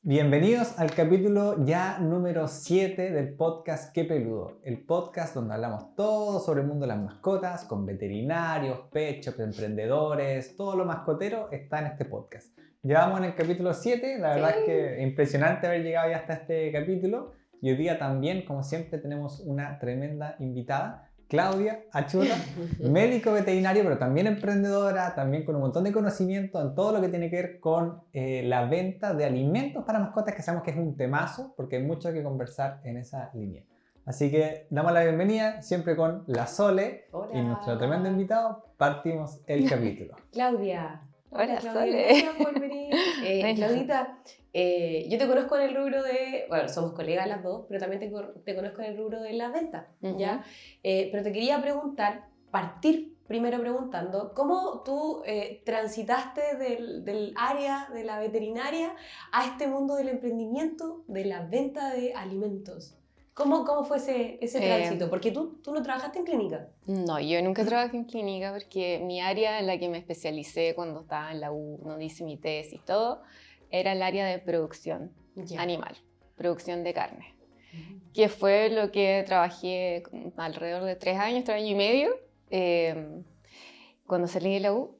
Bienvenidos al capítulo ya número 7 del podcast Qué Peludo, el podcast donde hablamos todo sobre el mundo de las mascotas, con veterinarios, pet shop, emprendedores, todo lo mascotero está en este podcast. Llevamos en el capítulo 7, la verdad es que impresionante haber llegado ya hasta este capítulo, y hoy día también, como siempre, tenemos una tremenda invitada, Claudia Achurra, médico veterinario, pero también emprendedora, también con un montón de conocimiento en todo lo que tiene que ver con la venta de alimentos para mascotas, que sabemos que es un temazo, porque hay mucho que conversar en esa línea. Así que damos la bienvenida, siempre con la Sole. Hola. Y nuestro tremendo invitado, partimos el capítulo. Claudia. Hola, Claudia, Sole. gracias por venir. Claudita, yo te conozco en el rubro de, bueno, somos colegas las dos, pero también te conozco en el rubro de las ventas, ¿ya? Pero te quería partir primero preguntando, ¿cómo tú transitaste del área de la veterinaria a este mundo del emprendimiento, de la venta de alimentos? ¿Cómo fue ese tránsito? Porque tú no trabajaste en clínica. No, yo nunca trabajé en clínica porque mi área en la que me especialicé cuando estaba en la U, donde hice mi tesis y todo, era el área de producción animal, producción de carne, que fue lo que trabajé alrededor de 3 años y medio, cuando salí de la U.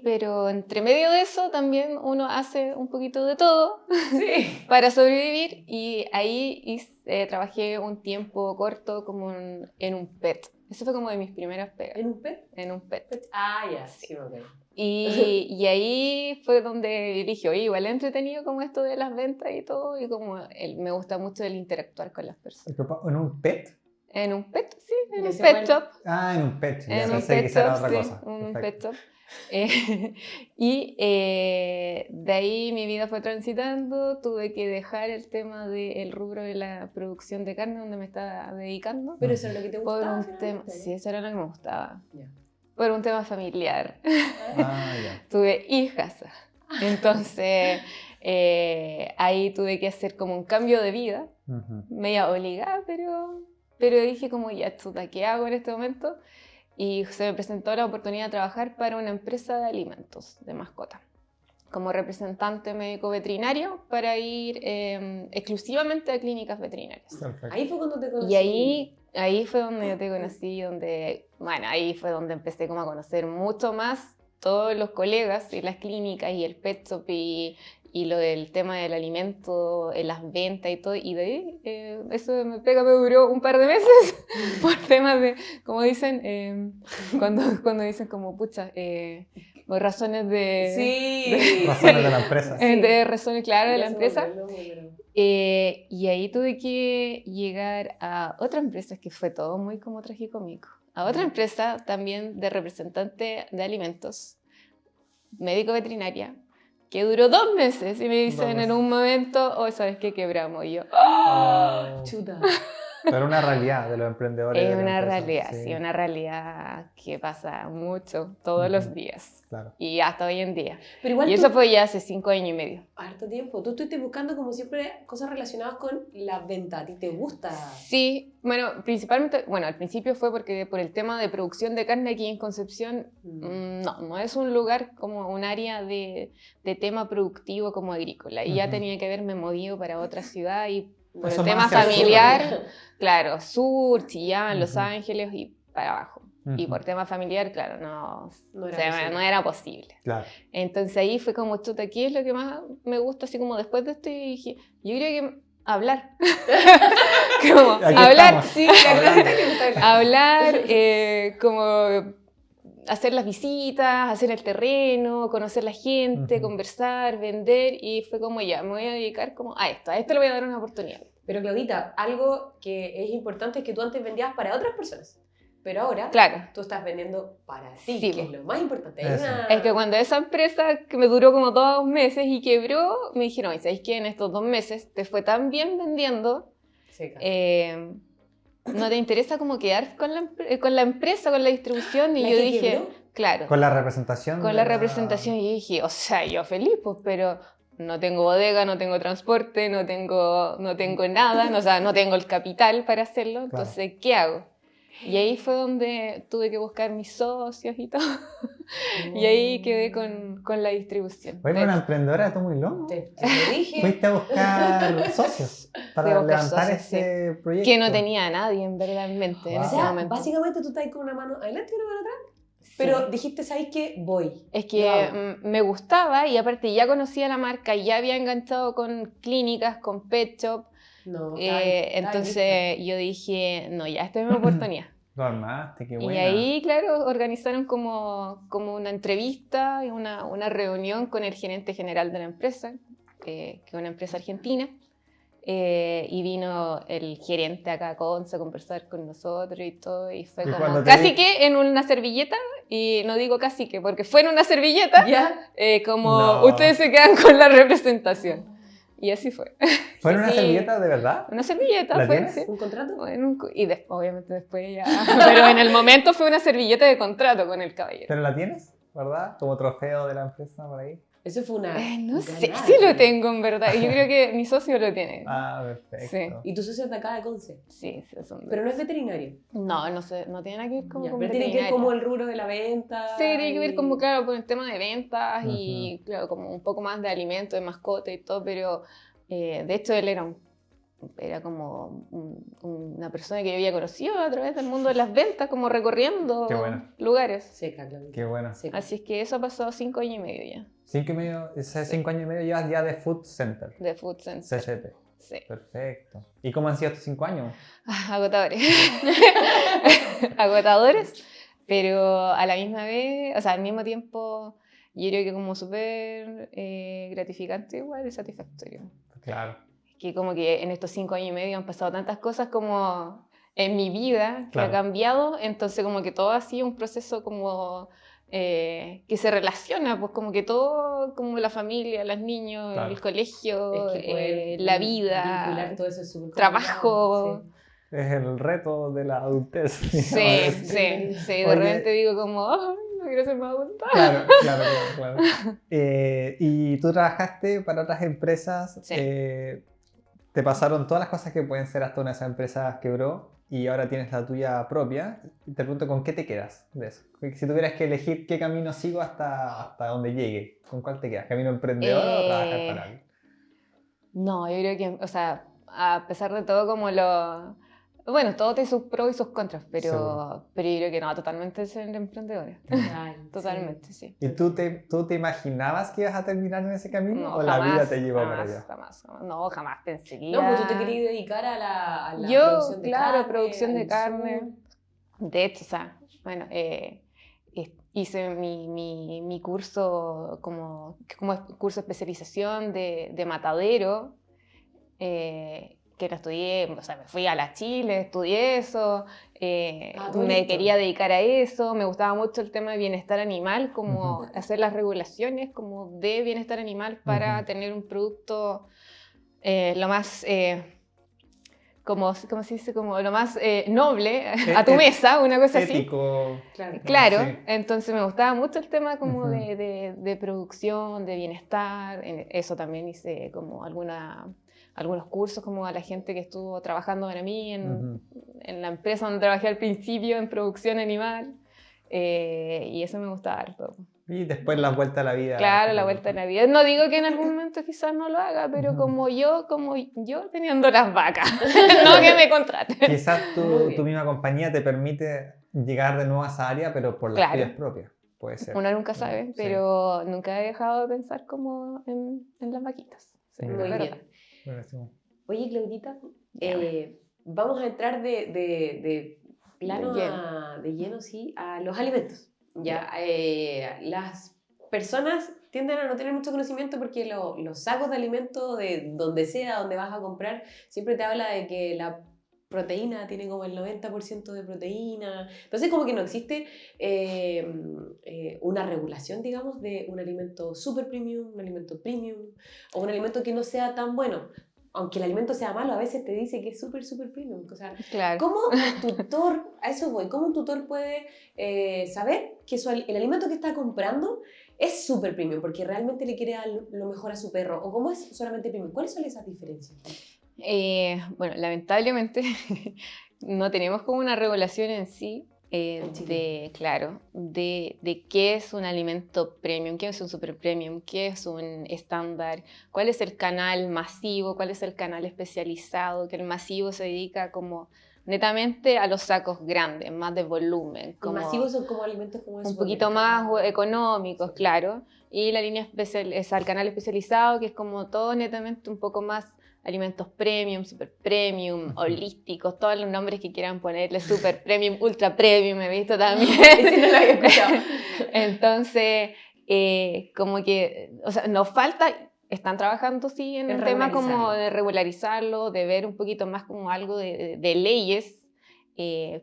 Pero entre medio de eso también uno hace un poquito de todo para sobrevivir, y ahí trabajé un tiempo corto como en un PET. Eso fue como de mis primeras pegas. ¿En un PET? En un PET. Ah, ya, sí, ok. Y ahí fue donde dije, oye, igual es entretenido como esto de las ventas y todo, y como me gusta mucho el interactuar con las personas. ¿En un pet? En un PET, sí, en un Ese pet fue shop. Ah, en un pet. Ya En un pensé que pet quizá era shop, otra sí, cosa. un Perfecto. pet shop. De ahí mi vida fue transitando, tuve que dejar el tema del rubro de la producción de carne donde me estaba dedicando. Pero eso era lo que te Por gustaba. un tema, sí, eso era lo que me gustaba. Ya. Por un tema familiar. Ah, ya. Tuve hijas. Entonces ahí tuve que hacer como un cambio de vida, media obligada, pero dije como ya, chuta, ¿qué hago en este momento? Y se me presentó la oportunidad de trabajar para una empresa de alimentos de mascota, como representante médico veterinario para ir exclusivamente a clínicas veterinarias. Perfecto. Ahí fue cuando te conocí. Y ahí fue donde yo te conocí, ahí fue donde empecé como a conocer mucho más todos los colegas y las clínicas y el pet shop y lo del tema del alimento, las ventas y todo, y de ahí eso me duró un par de meses por temas de, como dicen, cuando dicen como, pucha, por razones de... Sí. Razones de la empresa. De razones, claro, de la Ya se empresa. volvió el número. Y ahí tuve que llegar a otra empresa, que fue todo muy como tragicómico. A otra empresa también de representante de alimentos, médico veterinaria, que duró 2 meses y me dicen en un momento, oh, ¿sabes qué? Quebramos. Y yo, Oh. Chuta. Pero una realidad de los emprendedores. es de la una empresa, realidad, sí, una realidad que pasa mucho, todos los días. Claro. Y hasta hoy en día. Pero igual Y eso fue ya hace 5 años y medio. harto tiempo. Tú estuviste buscando, como siempre, cosas relacionadas con la venta. ¿A ti te gusta? Sí, bueno, principalmente, al principio fue porque por el tema de producción de carne aquí en Concepción, no es un lugar como un área de tema productivo como agrícola. Y ya tenía que haberme movido para otra ciudad y por Eso el más tema hacia el sur, familiar, claro, sur, Chillán, Los Ángeles y para abajo. Y por tema familiar, claro, no era posible. Claro. Entonces ahí fue como, chuta, aquí es lo que más me gusta, así como después de esto, y dije, yo creo que hablar. Como Aquí hablar, estamos, sí, hablando. hablar, como hacer las visitas, hacer el terreno, conocer la gente, conversar, vender, y fue como ya, me voy a dedicar como a esto le voy a dar una oportunidad. Pero Claudita, algo que es importante es que tú antes vendías para otras personas. Pero ahora tú estás vendiendo para ti, Sí, que es lo más importante. Es que cuando esa empresa, que me duró como 2 meses y quebró, me dijeron, ¿sabes qué? En estos 2 meses te fue tan bien vendiendo, ¿no te interesa como quedar con la empresa, con la distribución? Y yo dije, quebró? Claro. Con la representación. Con la representación, y yo dije, o sea, yo feliz, pues, pero no tengo bodega, no tengo transporte, no tengo nada, o sea, no tengo el capital para hacerlo, entonces, ¿qué hago? Y ahí fue donde tuve que buscar mis socios y todo. Y ahí quedé con la distribución. Oye, una emprendedora, tú muy loco. Te lo dije. Fuiste a buscar socios para Fui a buscar levantar socios, ese proyecto. Que no tenía a nadie en verdad en mente en O ese sea, momento. básicamente tú estás con una mano adelante y una mano atrás. Sí. Pero dijiste, ¿sabes qué? Voy. Es que me gustaba y aparte ya conocía la marca, ya había enganchado con clínicas, con pet shop. No, Entonces yo dije, no, ya esta es mi oportunidad. Lo armaste, qué buena. Y ahí, claro, organizaron como una entrevista y una reunión con el gerente general de la empresa, que es una empresa argentina. Y vino el gerente acá a Conce a conversar con nosotros y todo, y fue como casi que en una servilleta, y no digo casi que porque fue en una servilleta, ¿Ya? como ustedes se quedan con la representación. Y así fue. ¿Fue en una Sí. servilleta de verdad? Una servilleta ¿La fue, tienes? sí. ¿Un contrato? Bueno, y obviamente después ya, pero en el momento fue una servilleta de contrato con el caballero. ¿Pero la tienes? ¿Verdad? Como trofeo de la empresa por ahí. Eso fue una... No sé ganada. si lo tengo en verdad, yo creo que mi socio lo tiene. Ah, perfecto. Y tu socio es de acá de Conce. Sí, son Pero no es veterinario. No sé, no tiene nada que ver como Ya, con pero tiene que ver veterinaria. como el rubro de la venta. Sí, tiene que ver como, claro, con el tema de ventas y, Ujú. claro, como un poco más de alimentos, de mascota y todo, pero de hecho él era como una persona que yo había conocido a través del mundo de las ventas, como recorriendo Qué bueno. lugares. Seca, Claudia. Qué bueno. Seca. Así es que eso ha pasado 5 años y medio ya, 5 años y medio, ese 5 años y medio llevas ya de Food Center. de Food Center. CCT. Sí. Perfecto. ¿Y cómo han sido estos 5 años? Agotadores. Agotadores, pero a la misma vez, o sea, al mismo tiempo, yo creo que como súper gratificante igual y satisfactorio. Claro. Que como que en estos 5 años y medio han pasado tantas cosas como en mi vida que Claro. ha cambiado, entonces como que todo ha sido un proceso como que se relaciona, pues como que todo, como la familia, los niños, Claro. el colegio, Es que poder la vincular vida, todo eso es súper trabajo. complicado, Es el reto de la adultez. Sí, digamos. de Oye. repente digo como, "Ay, no quiero ser más adulta". Claro. Y tú trabajaste para otras empresas. Sí. Te pasaron todas las cosas que pueden ser hasta una de esas empresas quebró y ahora tienes la tuya propia. Y te pregunto, ¿con qué te quedas de eso? Si tuvieras que elegir qué camino sigo hasta donde llegue, ¿con cuál te quedas? ¿Camino emprendedor o trabajar para alguien? No, yo creo que, o sea, a pesar de todo como bueno, todo tiene sus pros y sus contras, pero yo creo que no, totalmente ser emprendedora. Totalmente, sí. ¿Y tú te imaginabas que ibas a terminar en ese camino No, o jamás, la vida te llevó jamás, para allá? Jamás. No, jamás pensé que No, pues tú iba- te querías dedicar a la Yo, producción de claro, carne. producción de al carne. insumo. De hecho, o sea, bueno, hice mi curso como curso de especialización de matadero, que lo estudié, o sea, me fui a la Chile, estudié eso, todo me listo. quería dedicar a eso, me gustaba mucho el tema de bienestar animal, como hacer las regulaciones como de bienestar animal para tener un producto lo más... ¿cómo se dice? Como lo más noble a tu mesa, una cosa así. Ético. Claro, Sí. entonces me gustaba mucho el tema como Ujú. de producción, de bienestar. Eso también hice como algunos cursos como a la gente que estuvo trabajando para mí en la empresa donde trabajé al principio en producción animal. Y eso me gustaba harto. Y después la vuelta a la vida. Claro, la vuelta a la vida. No digo que en algún momento quizás no lo haga, pero como yo teniendo las vacas, no que me contraten. Quizás Muy bien. tu misma compañía te permite llegar de nuevo a esa área, pero por las Claro. tuyas propias. Puede ser. Uno nunca sabe, Sí. pero nunca he dejado de pensar como en las vaquitas. Sí, Muy Muy la bien. verdad. Buenísimo. Oye, Claudita, Dígame. vamos a entrar de plano De lleno. de lleno, sí, a los alimentos. Ya, las personas tienden a no tener mucho conocimiento porque los sacos de alimentos de donde sea, donde vas a comprar, siempre te habla de que la proteína tiene como el 90% de proteína. Entonces como que no existe una regulación, digamos, de un alimento super premium, un alimento premium o un alimento que no sea tan bueno. Aunque el alimento sea malo, a veces te dice que es súper, súper premium. O sea, Claro. ¿cómo un tutor, a eso voy, cómo un tutor puede saber que el alimento que está comprando es súper premium porque realmente le quiere dar lo mejor a su perro? ¿O cómo es solamente premium? ¿Cuáles son esas diferencias? Bueno, lamentablemente no tenemos como una regulación en sí claro, de qué es un alimento premium, qué es un super premium, qué es un estándar, cuál es el canal masivo, cuál es el canal especializado, que el masivo se dedica como netamente a los sacos grandes, más de volumen. Como masivos son como alimentos como un poquito más económicos, sí. Claro. Y la línea especial es al canal especializado, que es como todo netamente un poco más alimentos premium, super premium, holísticos, todos los nombres que quieran ponerle, super premium, ultra premium, he visto también. Ese no lo había escuchado. Entonces, como que, o sea, nos falta, están trabajando sí en el tema como de regularizarlo, de ver un poquito más como algo de leyes,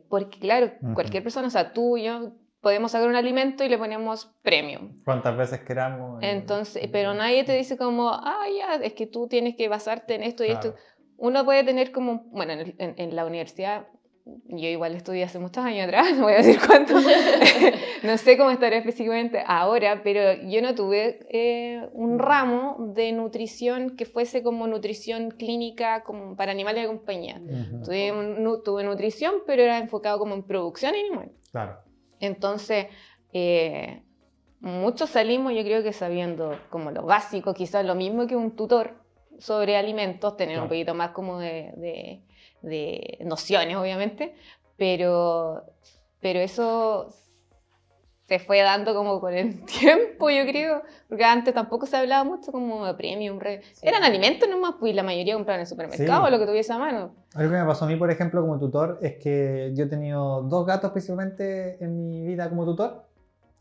porque claro, cualquier persona, o sea, tú, yo, podemos sacar un alimento y le ponemos premium. ¿Cuántas veces queramos? Entonces, pero nadie te dice como, ya, es que tú tienes que basarte en esto y esto. Uno puede tener como, bueno, en la universidad, yo igual estudié hace muchos años atrás, no voy a decir cuánto, no sé cómo estaré específicamente ahora, pero yo no tuve un ramo de nutrición que fuese como nutrición clínica como para animales de compañía. Tuve nutrición, pero era enfocado como en producción animal. Claro. Entonces, muchos salimos, yo creo que sabiendo como lo básico, quizás lo mismo que un tutor sobre alimentos, tener un poquito más como de nociones, obviamente, pero eso se fue dando como con el tiempo, yo creo, porque antes tampoco se hablaba mucho como de premium, eran alimentos nomás, pues la mayoría compraban en el supermercado, lo que tuviese a mano. Algo que me pasó a mí, por ejemplo, como tutor, es que yo he tenido 2 gatos principalmente en mi vida como tutor,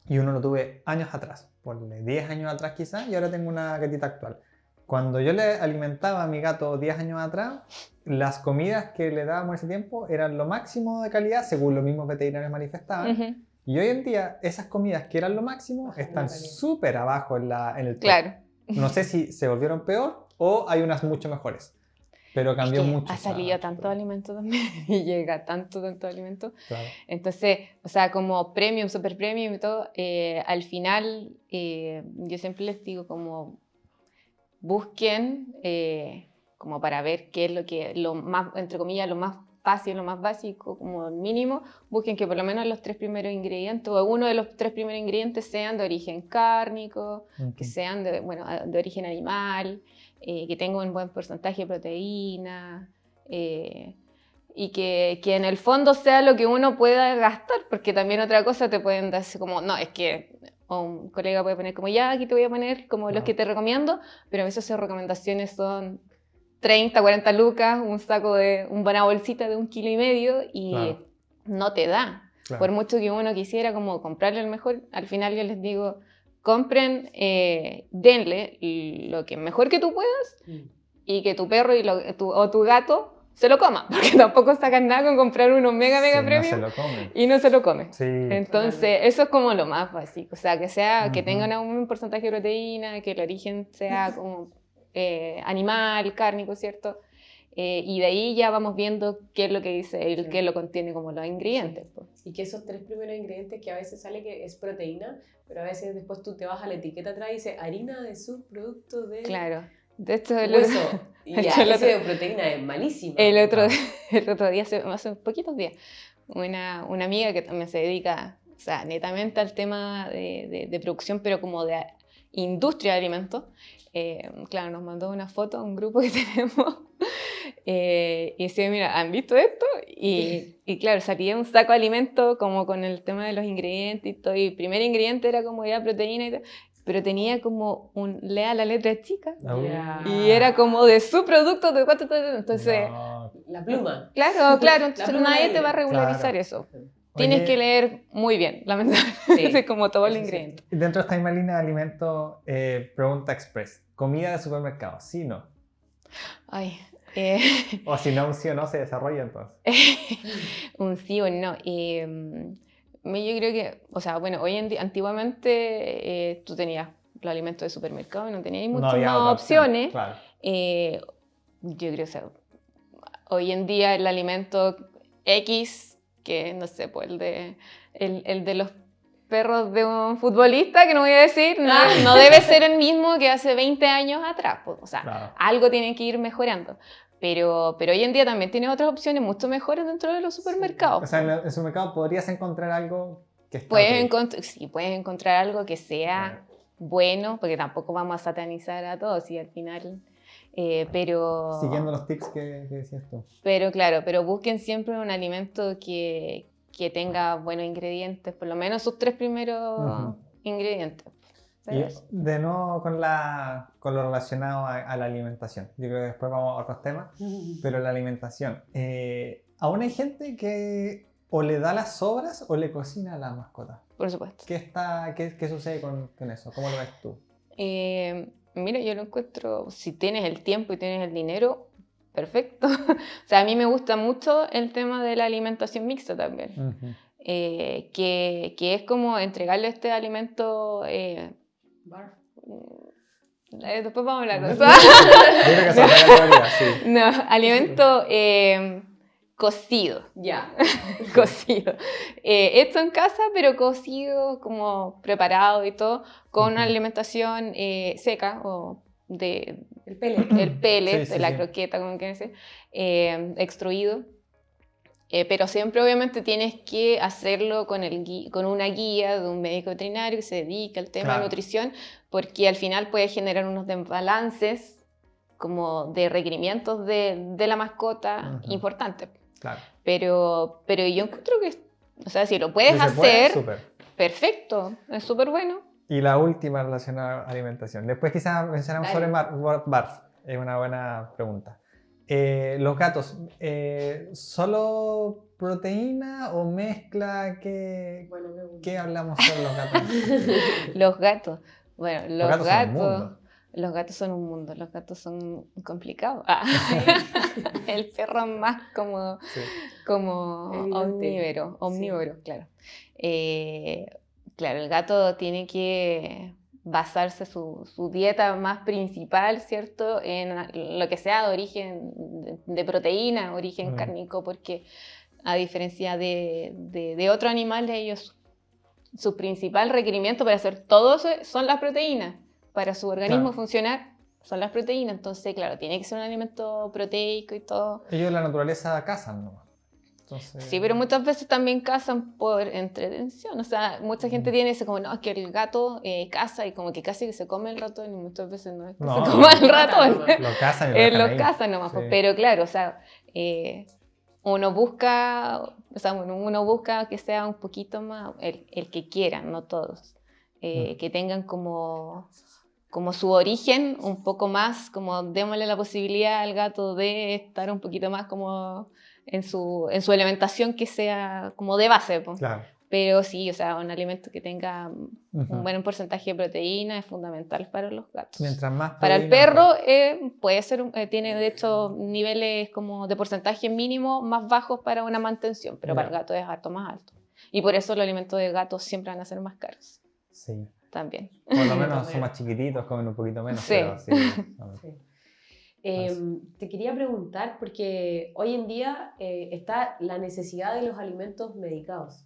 y uno lo tuve años atrás, por 10 años atrás quizás, y ahora tengo una gatita actual. Cuando yo le alimentaba a mi gato 10 años atrás, las comidas que le dábamos ese tiempo eran lo máximo de calidad, según los mismos veterinarios manifestaban. Y hoy en día, esas comidas que eran lo máximo están súper abajo en el top. Claro. No sé si se volvieron peor o hay unas mucho mejores. Pero cambió mucho. Ha salido tanto alimento también y llega tanto alimento. Claro. Entonces, o sea, como premium, super premium y todo, al final yo siempre les digo como busquen como para ver qué es lo más, entre comillas, lo más fácil, lo más básico, como mínimo, busquen que por lo menos los 3 primeros ingredientes o uno de los 3 primeros ingredientes sean de origen cárnico, que sean de origen animal, que tengan un buen porcentaje de proteína y que en el fondo sea lo que uno pueda gastar, porque también otra cosa te pueden dar como, no, es que o un colega puede poner como, ya, aquí te voy a poner como los que te recomiendo, pero a veces esas recomendaciones son 30, 40 lucas, una bolsita de 1,5 kilos y no te da. Por mucho que uno quisiera como comprarle el mejor, al final yo les digo, compren, denle lo que mejor que tú puedas y que tu perro o tu gato se lo coma, porque tampoco sacan nada con comprar uno mega premium y no se lo come. Sí. Entonces, eso es como lo más básico, o sea, que tengan un porcentaje de proteína, que el origen sea como animal, cárnico, ¿cierto? Y de ahí ya vamos viendo qué es lo que dice, qué lo contiene como los ingredientes. Pues. Y que esos 3 primeros ingredientes que a veces sale que es proteína, pero a veces después tú te vas a la etiqueta atrás y dice harina de subproducto de... Claro. De hecho, ese de proteína es malísimo. El otro día, hace poquitos días, una amiga que también se dedica, o sea, netamente al tema de producción, pero como de industria de alimentos, claro, nos mandó una foto a un grupo que tenemos y decía, mira, ¿han visto esto? Y claro, salía un saco de alimentos como con el tema de los ingredientes y todo, y el primer ingrediente era como ya proteína y todo, pero tenía como lea la letra chica y era como de su producto de cuánto, entonces la pluma. Claro, entonces nadie te va a regularizar eso. Tienes que leer muy bien, lamentablemente, como todo el ingrediente. Dentro de esta misma línea de alimentos, pregunta express, ¿comida de supermercado? ¿Sí o no? Ay, o si no, un sí o no se desarrolla entonces. Un sí o no. Yo creo que, o sea, bueno, hoy en día, antiguamente tú tenías los alimentos de supermercado y no tenías muchas más opciones. Claro. Yo creo que, o sea, hoy en día el alimento X, que no sé, pues el de los perros de un futbolista, que no voy a decir, no debe ser el mismo que hace 20 años atrás. Pues, o sea, algo tiene que ir mejorando. Pero hoy en día también tienes otras opciones mucho mejores dentro de los supermercados. O sea, en el supermercado podrías encontrar algo que está Sí, puedes encontrar algo que sea bueno, porque tampoco vamos a satanizar a todos y al final... pero... Siguiendo los tips que decías tú. Pero claro, pero busquen siempre un alimento que tenga buenos ingredientes, por lo menos sus 3 primeros ingredientes. Y de nuevo con lo relacionado a la alimentación. Yo creo que después vamos a otros temas, pero la alimentación. Aún hay gente que o le da las sobras o le cocina a la mascota. Por supuesto. ¿Qué sucede con eso? ¿Cómo lo ves tú? Mira, yo lo encuentro, si tienes el tiempo y tienes el dinero, perfecto. O sea, a mí me gusta mucho el tema de la alimentación mixta también. Que es como entregarle este alimento... después vamos a hablar de eso. No, alimento cocido. Ya. Cocido. Hecho en casa, pero cocido, como preparado y todo, con una alimentación seca o de... El pellet. El pellet, sí, la croqueta, como quieran decir, extruido. Pero siempre obviamente tienes que hacerlo con una guía de un médico veterinario que se dedica al tema de nutrición, porque al final puede generar unos desbalances como de requerimientos de la mascota importantes. Claro. Pero yo encuentro que, o sea, si lo puedes hacer, perfecto, es súper bueno. Y la última relacionada a alimentación. Después quizás mencionamos sobre BARF. Es una buena pregunta. Los gatos, ¿solo proteína o mezcla? ¿Qué hablamos sobre los gatos? Los gatos. Bueno, los gatos son un mundo, los gatos son complicados. El perro es más como omnívoro, claro. Claro, el gato tiene que basarse su dieta más principal, ¿cierto? En lo que sea de origen de proteína, origen cárnico, porque a diferencia de otros animales, ellos, su principal requerimiento para hacer todo eso son las proteínas. Para su organismo funcionar son las proteínas, entonces, claro, tiene que ser un alimento proteico y todo. Ellos en la naturaleza cazan, ¿no? Entonces... Sí, pero muchas veces también cazan por entretención. O sea, mucha gente tiene ese como, no, es que el gato caza y como que casi que se come el ratón y muchas veces no es que se coma el ratón. Lo cazan y lo cazan nomás. Sí. Pero claro, o sea, uno busca que sea un poquito más el que quieran, no todos. Que tengan como su origen un poco más, como démosle la posibilidad al gato de estar un poquito más como en su alimentación que sea como de base. Claro. Pero sí, o sea, un alimento que tenga un buen porcentaje de proteína es fundamental para los gatos. Mientras más para el perro puede ser, tiene de hecho niveles como de porcentaje mínimo más bajos para una mantención, pero para el gato es harto más alto. Y por eso los alimentos de gatos siempre van a ser más caros. Sí. También. Por lo menos son más chiquititos, comen un poquito menos. Sí. Pero sí. Te quería preguntar, porque hoy en día está la necesidad de los alimentos medicados.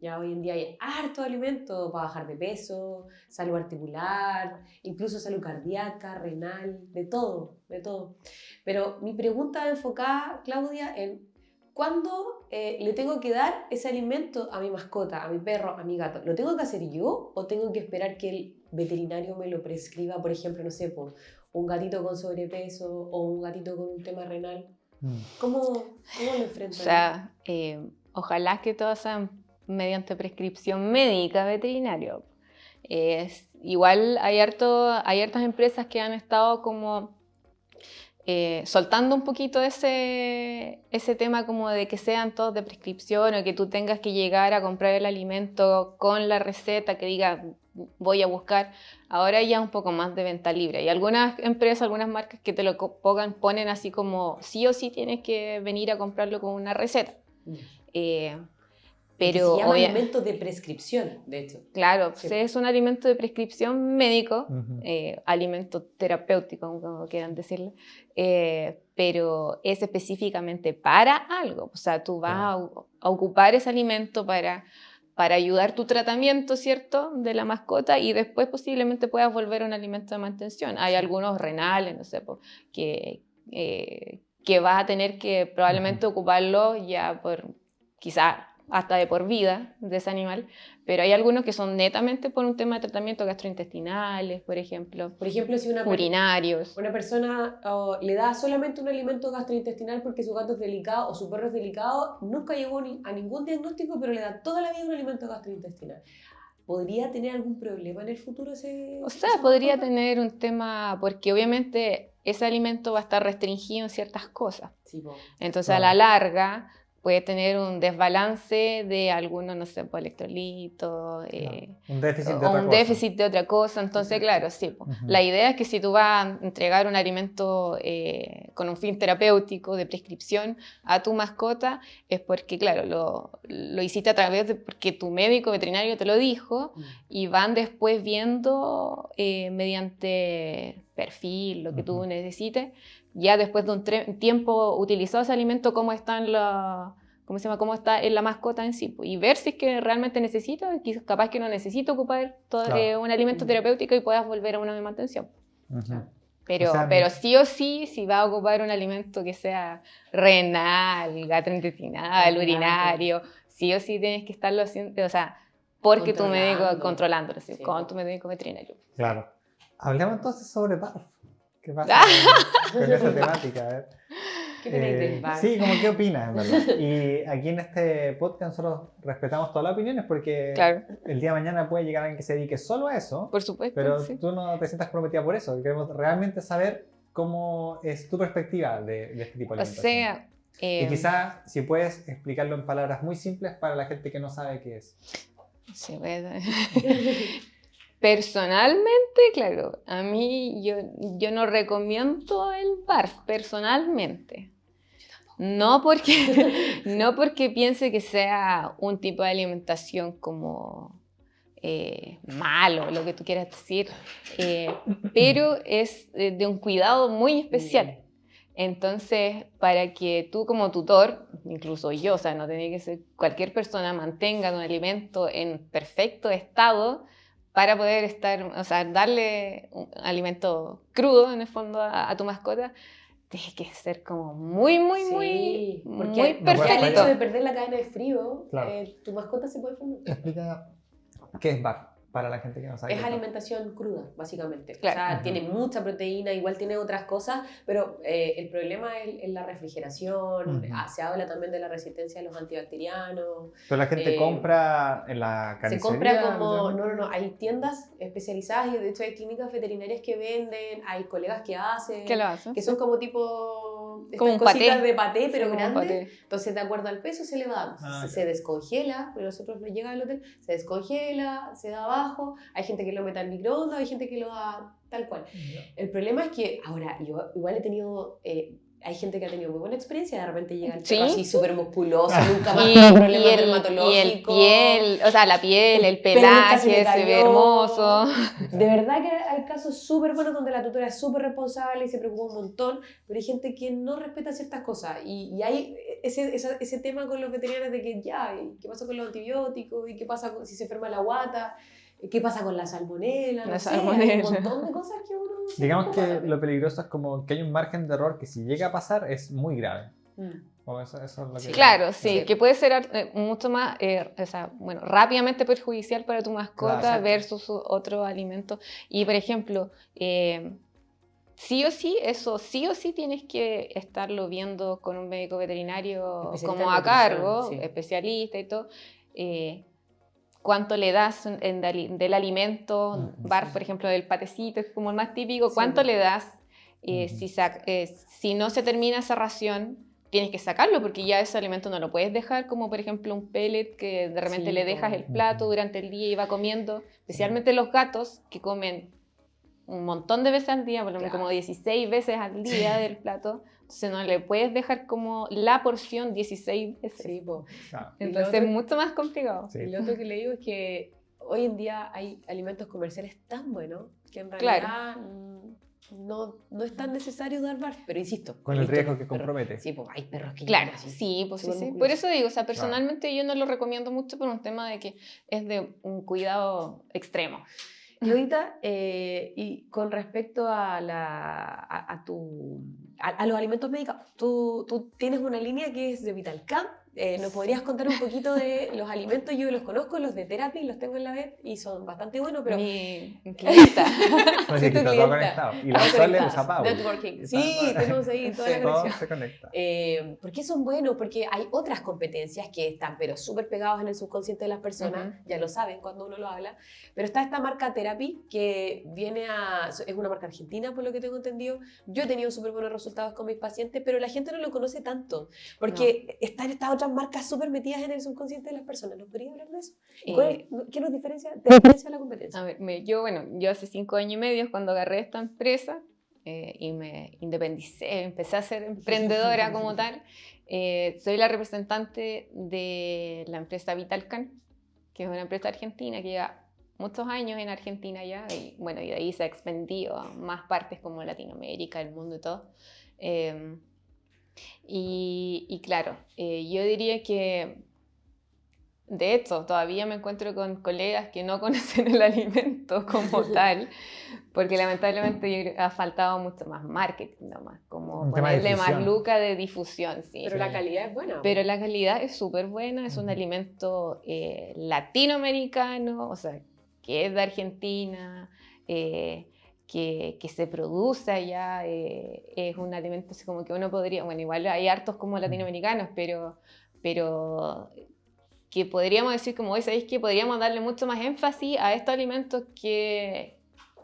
Ya hoy en día hay harto alimento para bajar de peso, salud articular, incluso salud cardíaca, renal, de todo. Pero mi pregunta enfocada, Claudia, en ¿cuándo le tengo que dar ese alimento a mi mascota, a mi perro, a mi gato? ¿Lo tengo que hacer yo o tengo que esperar que el veterinario me lo prescriba? Por ejemplo, no sé, por un gatito con sobrepeso o un gatito con un tema renal. ¿Cómo lo enfrentan? O sea, ojalá que todas sean mediante prescripción médica veterinario. Igual hay hartas empresas que han estado como soltando un poquito ese tema como de que sean todos de prescripción o que tú tengas que llegar a comprar el alimento con la receta que diga voy a buscar. Ahora ya un poco más de venta libre. Hay algunas empresas, algunas marcas que te lo ponen así como sí o sí tienes que venir a comprarlo con una receta. Pero se llama alimento de prescripción, de hecho. Claro, sí. Es un alimento de prescripción médico, alimento terapéutico, como quieran decirle, pero es específicamente para algo. O sea, tú vas a ocupar ese alimento para ayudar tu tratamiento, ¿cierto?, de la mascota y después posiblemente puedas volver a un alimento de mantención. Hay algunos renales, no sé, que que vas a tener que probablemente ocuparlo ya por quizá hasta de por vida de ese animal, pero hay algunos que son netamente por un tema de tratamiento gastrointestinales, por ejemplo. Por ejemplo, si urinarios. Una persona le da solamente un alimento gastrointestinal porque su gato es delicado o su perro es delicado, nunca llegó a ningún diagnóstico, pero le da toda la vida un alimento gastrointestinal. ¿Podría tener algún problema en el futuro ese? O sea, podría tener un tema, porque obviamente ese alimento va a estar restringido en ciertas cosas. Sí, entonces, a la larga, puede tener un desbalance de algunos, no sé, electrolitos, un déficit de o otra un cosa. déficit de otra cosa. Entonces, claro, sí. La idea es que si tú vas a entregar un alimento con un fin terapéutico de prescripción a tu mascota, es porque, claro, lo hiciste a través de porque tu médico veterinario te lo dijo, y van después viendo mediante perfil, lo que tú necesites, ya después de un tiempo utilizado ese alimento, cómo está en la mascota en sí, y ver si es que realmente necesita, capaz que no necesita ocupar un alimento terapéutico y puedas volver a una misma atención. Pero sí o sí, si va a ocupar un alimento que sea renal, gastrointestinal, urinario, sí o sí tienes que estarlo haciendo, o sea, porque tu médico controlándolo, ¿sí? Con tu médico veterinario. Claro. Hablemos entonces sobre BARF. ¿Qué pasa con esa temática? A ver. ¿Qué opináis del BARF? Sí, como qué opinas, en verdad. Y aquí en este podcast nosotros respetamos todas las opiniones porque el día de mañana puede llegar alguien que se dedique solo a eso. Por supuesto. Pero tú no te sientas prometida por eso. Queremos realmente saber cómo es tu perspectiva de este tipo de alimentación. O sea, y quizá si puedes explicarlo en palabras muy simples para la gente que no sabe qué es. Sí, personalmente, claro, a mí yo no recomiendo el BARF, personalmente. No porque piense que sea un tipo de alimentación como malo, lo que tú quieras decir, pero es de un cuidado muy especial. Entonces, para que tú como tutor, incluso yo, o sea, no tiene que ser cualquier persona, mantenga un alimento en perfecto estado, para poder darle un alimento crudo, en el fondo, a tu mascota, tiene que ser como muy perfecto. Al hecho de perder la cadena de frío, tu mascota se puede enfermar. Explica qué es BARF para la gente que no sabe. Es alimentación cruda, básicamente. Claro. O sea, tiene mucha proteína, igual tiene otras cosas, pero el problema es la refrigeración. Se habla también de la resistencia a los antibacterianos. Pero la gente compra en la carnicería. Se compra como... No. Hay tiendas especializadas y de hecho hay clínicas veterinarias que venden, hay colegas que hacen. ¿Qué lo hacen? Que son como tipo... Como un cositas paté. De paté, pero sí, grande. Entonces, de acuerdo al peso, se le va. Se descongela, pero nosotros nos llega al hotel, se descongela, se da abajo. Hay gente que lo mete al microondas, hay gente que lo da tal cual. El problema es que, ahora, yo igual he tenido... hay gente que ha tenido muy buena experiencia, de repente llega el perro así súper musculoso, nunca más con problemas dermatológicos. La piel, el pelaje se ve hermoso. De verdad que hay casos súper buenos donde la tutora es súper responsable y se preocupa un montón, pero hay gente que no respeta ciertas cosas. Y hay ese tema con los veterinarios de que ¿qué pasa con los antibióticos? ¿Y qué pasa si se enferma la guata? ¿Qué pasa con la salmonela? Hay un montón de cosas que uno... Digamos que lo peligroso es como que hay un margen de error que si llega a pasar es muy grave. Eso es lo que claro, sí, que puede ser mucho más, rápidamente perjudicial para tu mascota versus otro alimento. Y, por ejemplo, sí o sí tienes que estarlo viendo con un médico veterinario como a cargo, especialista y todo. Cuánto le das del alimento, BARF, por ejemplo, del patecito, es como el más típico, cuánto le das, si no se termina esa ración, tienes que sacarlo, porque ya ese alimento no lo puedes dejar, como por ejemplo un pellet que de repente le dejas el plato durante el día y va comiendo, especialmente los gatos que comen un montón de veces al día, por lo menos como 16 veces al día del plato. Entonces no le puedes dejar como la porción 16 veces. Sí, entonces es mucho más complicado. Sí. Lo otro que le digo es que hoy en día hay alimentos comerciales tan buenos que en realidad no es tan necesario dar BARF, pero insisto. Con el riesgo que compromete. Sí, pues hay perros que... Claro, sí. Por eso digo, personalmente yo no lo recomiendo mucho por un tema de que es de un cuidado extremo. Lodita, y con respecto a los alimentos médicos, tú tienes una línea que es de VitalCam. ¿Nos podrías contar un poquito de los alimentos? Yo los conozco, los de Therapy, los tengo en la web y son bastante buenos, pero... Mi clienta. No sé, está todo conectado. Y la Sol le usa Pau. Networking. Sí, tenemos ahí toda la Todo conexión. se conecta. ¿Por qué son buenos? Porque hay otras competencias que están pero súper pegados en el subconsciente de las personas, ya lo saben cuando uno lo habla, pero está esta marca Therapy que es una marca argentina por lo que tengo entendido. Yo he tenido súper buenos resultados con mis pacientes, pero la gente no lo conoce tanto, porque están estas otras marcas súper metidas en el subconsciente de las personas. ¿Nos podría hablar de eso? ¿Qué nos diferencia de la competencia? A ver, yo hace 5 años y medio cuando agarré esta empresa y me independicé, empecé a ser emprendedora como tal. Soy la representante de la empresa VitalCam, que es una empresa argentina que lleva muchos años en Argentina ya, y bueno, y de ahí se ha expandido a más partes como Latinoamérica, el mundo y todo. Y claro, yo diría que de hecho todavía me encuentro con colegas que no conocen el alimento como tal, porque lamentablemente yo creo que ha faltado mucho más marketing nomás, como ponerle más luca de difusión. Sí. Pero la calidad es buena. Pero la calidad es súper buena, es un alimento latinoamericano, o sea, que es de Argentina, que se produce allá, es un alimento así como que uno podría, bueno, igual hay hartos como latinoamericanos, pero que podríamos decir como hoy, ¿sabéis que podríamos darle mucho más énfasis a estos alimentos que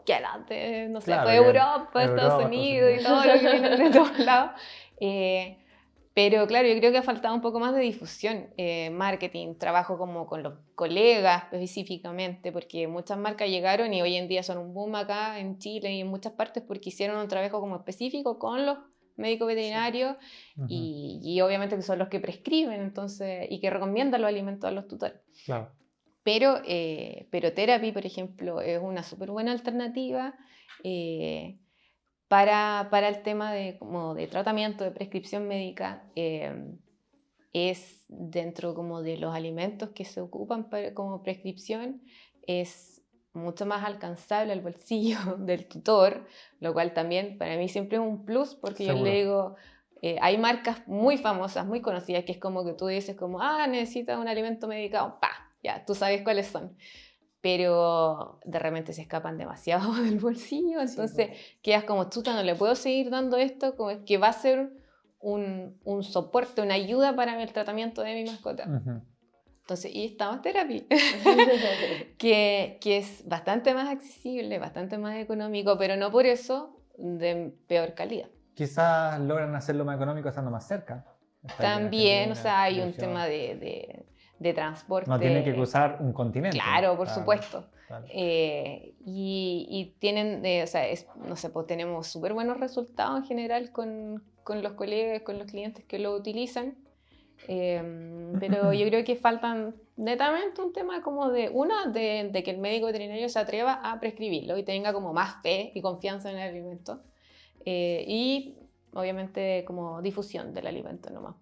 adelante, no sé, claro, pues Europa, Estados Unidos y todo lo que viene de todos lados. Pero claro, yo creo que ha faltado un poco más de difusión, marketing, trabajo como con los colegas específicamente, porque muchas marcas llegaron y hoy en día son un boom acá en Chile y en muchas partes porque hicieron un trabajo como específico con los médicos veterinarios y obviamente que son los que prescriben entonces, y que recomiendan los alimentos a los tutores. Claro. Pero Therapy, por ejemplo, es una súper buena alternativa para el tema de tratamiento, de prescripción médica. Es dentro como de los alimentos que se ocupan como prescripción, es mucho más alcanzable al bolsillo del tutor, lo cual también para mí siempre es un plus, porque Seguro. Yo le digo, hay marcas muy famosas, muy conocidas, que es como que tú dices como, necesitas un alimento medicado, ya, tú sabes cuáles son, pero de repente se escapan demasiado del bolsillo, entonces quedas como, chuta, no le puedo seguir dando esto, como que va a ser un soporte, una ayuda para el tratamiento de mi mascota. Entonces, y estamos Therapy, que es bastante más accesible, bastante más económico, pero no por eso de peor calidad. Quizás logran hacerlo más económico estando más cerca. También, o sea, hay un tema de transporte. No tiene que cruzar un continente. Claro, por supuesto. Claro. Y tienen, o sea, no sé, pues tenemos súper buenos resultados en general con los colegas, con los clientes que lo utilizan. Pero yo creo que faltan netamente un tema como de que el médico veterinario se atreva a prescribirlo y tenga como más fe y confianza en el alimento y obviamente como difusión del alimento nomás,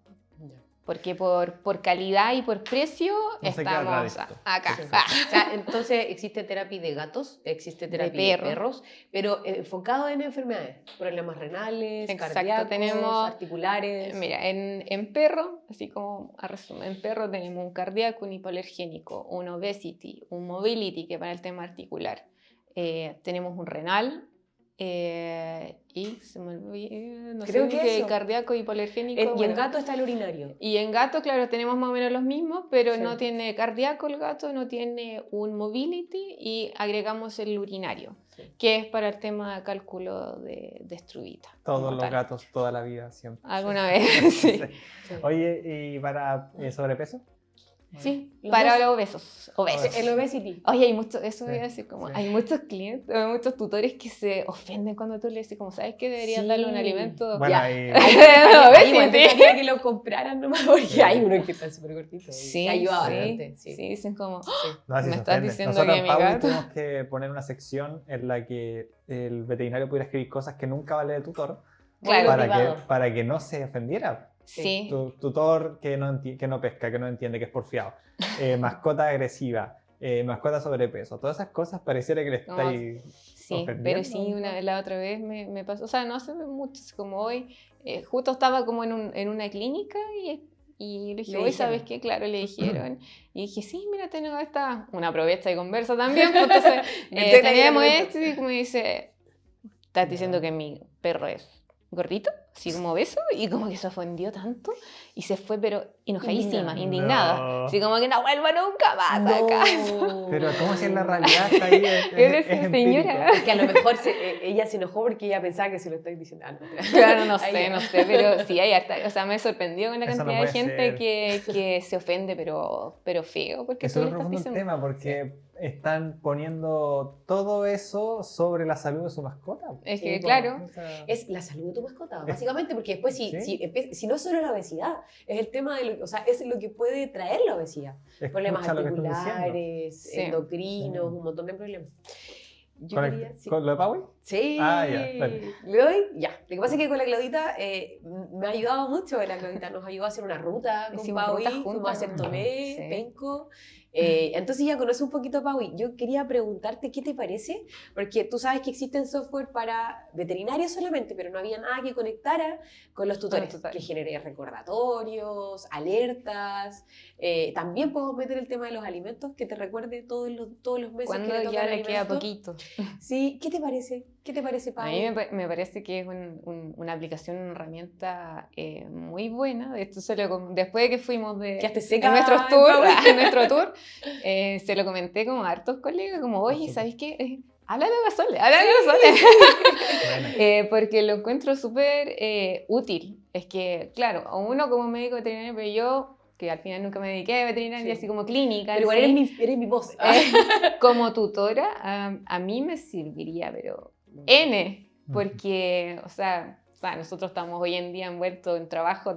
porque por calidad y por precio no estamos acá. O sea, entonces existe terapia de gatos, existe terapia de perros, pero enfocado en enfermedades, problemas renales, cardíacos, articulares. Mira, en perro, así como a resumen, en perro tenemos un cardíaco, un hipoalergénico, un obesity, un mobility, que para el tema articular. Tenemos un renal, y se me olvidó, no Creo sé que cardíaco, hipoalergénico. Y en gato está el urinario. Y en gato, claro, tenemos más o menos los mismos, pero no tiene cardíaco el gato, no tiene un mobility y agregamos el urinario, que es para el tema de cálculo de estruvita. Todos los gatos, toda la vida, siempre. Alguna vez, sí. Oye, ¿y para sobrepeso? Sí, para los obesos. El obesity. Oye, hay muchos, eso voy a decir, como hay muchos clientes, hay muchos tutores que se ofenden cuando tú le dices, como, ¿sabes que deberían darle un alimento? Bueno, igual pensaría que lo compraran nomás, porque hay uno que está súper cortito. Sí, ayuda bastante. Sí, dicen como, no, me estás diciendo nosotros que mi gato... tuvimos que poner una sección en la que el veterinario pudiera escribir cosas que nunca va a leer el tutor, para que no se ofendiera. Sí. Tutor que no pesca, que no entiende, que es porfiado. Mascota agresiva, mascota sobrepeso. Todas esas cosas pareciera que le estáis Sí, ofendiendo. pero sí, la otra vez me pasó, o sea, no hace mucho, como hoy, justo estaba como en una clínica y le dije, Le oye, ¿sabes dijeron. qué? Claro, le dijeron. Y dije, sí, mira, tengo una propuesta de conversa también. Pues, entonces, Metele ahí teníamos alimento. esto y como dice, estás diciendo que mi perro es gordito, así como obeso, y como que se ofendió tanto y se fue, pero enojadísima, indignada. No. Así como que no vuelva nunca más acá. Pero ¿cómo si en la realidad está ahí? Yo le decía, señora. Que a lo mejor ella se enojó porque ella pensaba que se lo estáis diciendo. Ah, no, Claro, no Ahí sé, ya. no sé, pero sí hay harta, o sea, me sorprendió con la Eso no cantidad de puede gente ser. que se ofende, pero feo, porque Es tú le súper estás profundo el diciendo. tema porque están poniendo todo eso sobre la salud de su mascota. Es Sí, que, po. claro, Es la salud de tu mascota, básicamente, porque después ¿Sí? si no es solo la obesidad, es el tema de o sea, es lo que puede traer la obesidad. Problemas Escucha lo que estás diciendo. articulares, Sí. endocrinos, Sí. un montón de problemas. Yo ¿Con, quería, sí. ¿Con lo de Paui? Sí, Ah, ya, dale. le doy, ya. Lo que pasa es que con la Claudita me ha ayudado mucho. La Claudita nos ayudó a hacer una ruta con Hicimos Paui, rutas fuimos a juntas, hacer ¿no? Tomé, Sí. Penco. Entonces ya conoces un poquito a Paui. Yo quería preguntarte qué te parece, porque tú sabes que existen software para veterinarios solamente, pero no había nada que conectara con los tutores, que genere recordatorios, alertas. También podemos meter el tema de los alimentos, que te recuerde todos los meses que cuando le toca ya el le queda alimento. poquito. Sí, ¿qué te parece? ¿Qué te parece, A Pau? mí me parece que es una aplicación, una herramienta muy buena. Esto después de que fuimos Quedaste en seca, nuestros tours, Pau. en nuestro tour, se lo comenté como a hartos colegas, como, oye, ¿sabes qué? Háblale a la Sole, háblale a la Sole. Bueno, Porque lo encuentro súper útil. Es que, claro, a uno como médico veterinario, pero yo, que al final nunca me dediqué a veterinaria, Sí. así como clínica, Pero igual eres mi voz. como tutora, a mí me serviría, pero N, porque, o sea, nosotros estamos hoy en día envueltos en trabajo,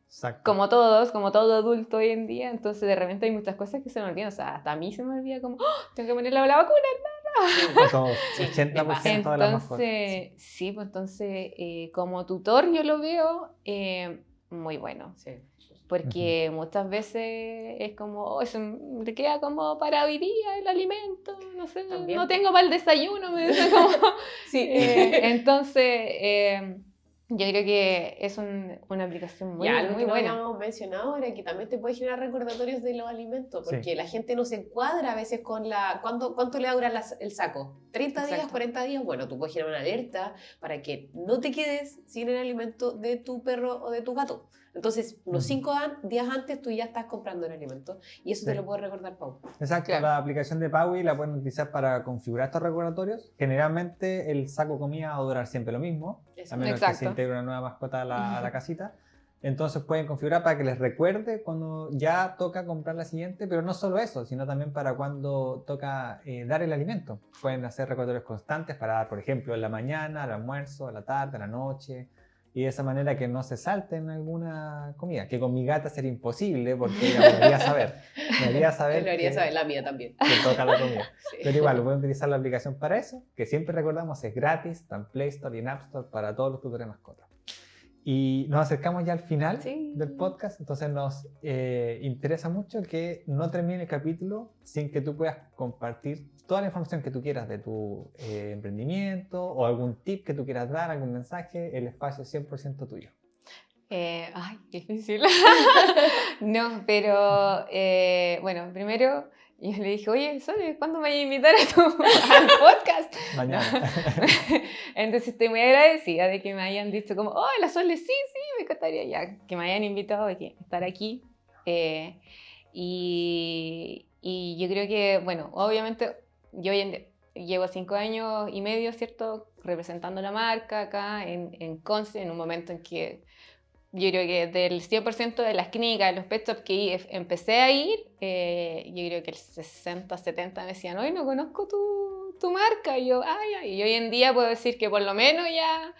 exacto. como todos, como todo adulto hoy en día, entonces de repente hay muchas cosas que se me olvidan, o sea, hasta a mí se me olvida como, ¡oh! Tengo que ponerle la vacuna. A todos, Sí, 80% de las mascotas. Entonces, sí, pues entonces, como tutor yo lo veo muy bueno. Sí. Porque muchas veces es como, oh, eso me queda como para hoy día el alimento, no sé, También. no tengo para el desayuno, me dicen como. Sí. Entonces, yo creo que es una aplicación muy, Algo muy que no buena. habíamos mencionado era que también te puede generar recordatorios de los alimentos, porque Sí. la gente no se encuadra a veces con ¿cuánto le va a durar el saco? ¿30 días, Exacto. 40 días? Bueno, tú puedes generar una alerta para que no te quedes sin el alimento de tu perro o de tu gato. Entonces, unos 5 días antes tú ya estás comprando el alimento y eso te Sí. lo puede recordar Pau. Exacto, Claro. la aplicación de Paui la pueden utilizar para configurar estos recordatorios. Generalmente el saco de comida va a durar siempre lo mismo, a menos que se Exacto. integre una nueva mascota a la casita. Entonces pueden configurar para que les recuerde cuando ya toca comprar la siguiente, pero no solo eso, sino también para cuando toca dar el alimento. Pueden hacer recordatorios constantes para dar, por ejemplo, en la mañana, al almuerzo, a la tarde, a la noche. Y de esa manera que no se salten alguna comida, que con mi gata sería imposible porque ella me haría saber. Me haría saber Lo haría que, saber, la mía también. que toca la comida. Sí. Pero igual, pueden utilizar la aplicación para eso, que siempre recordamos es gratis, está en Play Store y en App Store para todos los tutores de mascotas. Y nos acercamos ya al final Sí. del podcast, entonces nos interesa mucho que no termine el capítulo sin que tú puedas compartir toda la información que tú quieras de tu emprendimiento o algún tip que tú quieras dar, algún mensaje, el espacio es 100% tuyo. Ay, qué difícil. No, pero bueno, primero yo le dije, oye, Sole, ¿cuándo me vas a invitar al podcast? Mañana. Entonces estoy muy agradecida de que me hayan dicho como, oh, la Sole, sí, me encantaría ya, que me hayan invitado a estar aquí. Y yo creo que, bueno, obviamente yo hoy en día llevo 5 años y medio, ¿cierto? Representando la marca acá en Conce, en un momento en que yo creo que del 100% de las clínicas, de los pet shops que empecé a ir, yo creo que el 60-70 me decían, hoy no conozco tu marca. Y yo, y hoy en día puedo decir que por lo menos ya,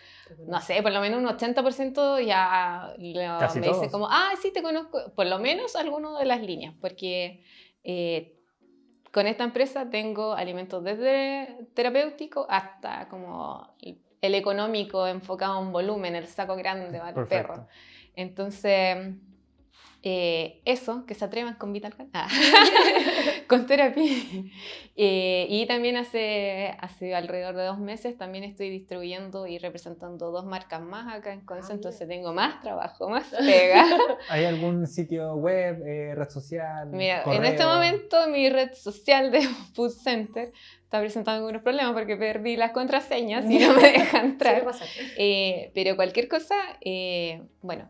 no sé, por lo menos un 80% ya Casi me dice todos. como, sí te conozco, por lo menos alguno de las líneas, porque con esta empresa tengo alimentos desde terapéutico hasta como el económico enfocado en volumen, el saco grande para el perro. Perfecto. Entonces, eso, que se atrevan con Vitalcan, con terapia. Y también hace alrededor de 2 meses también estoy distribuyendo y representando 2 marcas más acá en Conce, entonces tengo más trabajo, más pega. ¿Hay algún sitio web, red social, Mira, correo? en este momento mi red social de Food Center está presentando algunos problemas porque perdí las contraseñas y no me deja entrar. Pero cualquier cosa, bueno,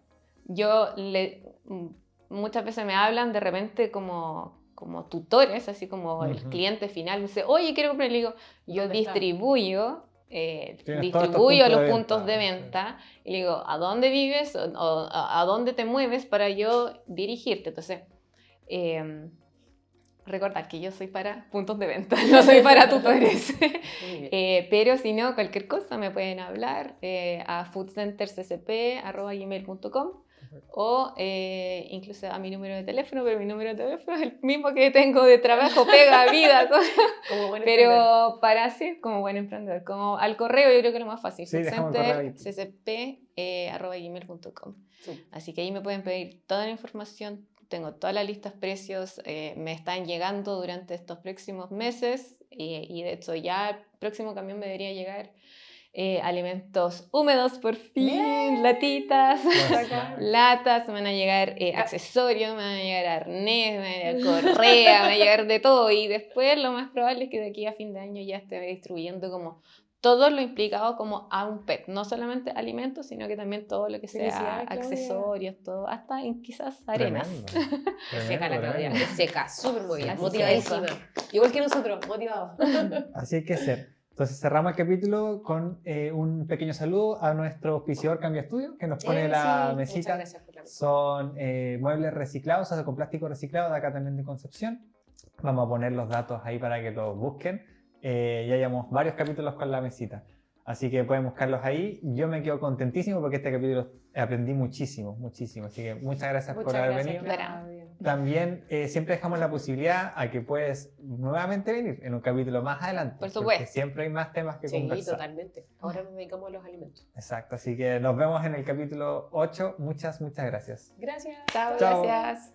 muchas veces me hablan de repente como tutores, así como el cliente final me dice, oye, quiero comprar, y le digo, yo distribuyo a los puntos de venta, y le digo, ¿a dónde vives? O ¿a dónde te mueves para yo dirigirte? Entonces, recordar que yo soy para puntos de venta, no soy para tutores. Pero si no, cualquier cosa me pueden hablar a foodcenterccp@gmail.com o incluso a mi número de teléfono, pero mi número de teléfono es el mismo que tengo de trabajo, pega, vida, todo. Pero para así, como buen emprendedor, como al correo yo creo que es lo más fácil, sí, foodcenterccp@gmail.com. Así que ahí me pueden pedir toda la información. Tengo todas las listas precios, me están llegando durante estos próximos meses y de hecho ya el próximo camión me debería llegar alimentos húmedos por fin, ¡bien! Latitas, latas, me van a llegar accesorios, me van a llegar arnés, me van a llegar correa, me van a llegar de todo y después lo más probable es que de aquí a fin de año ya esté distribuyendo como todo lo implicado como a un pet, no solamente alimentos, sino que también todo lo que sea accesorios, todo, hasta quizás arenas. Seca la Claudia, es seca, súper movida, motivadísima. Igual que nosotros, motivados. Así hay que ser. Entonces cerramos el capítulo con un pequeño saludo a nuestro auspiciador Cambia Estudio, que nos pone la mesita. Son muebles reciclados, o sea, con plástico reciclado, de acá también de Concepción. Vamos a poner los datos ahí para que los busquen. Ya llevamos varios capítulos con la mesita, así que pueden buscarlos ahí. Yo me quedo contentísimo porque este capítulo aprendí muchísimo, así que muchas gracias por haber venido. También siempre dejamos la posibilidad a que puedes nuevamente venir en un capítulo más adelante, por supuesto, porque siempre hay más temas que conversar. Sí, totalmente. Ahora nos dedicamos a los alimentos. Exacto, así que nos vemos en el capítulo 8. Muchas gracias. Gracias. Chao. Gracias.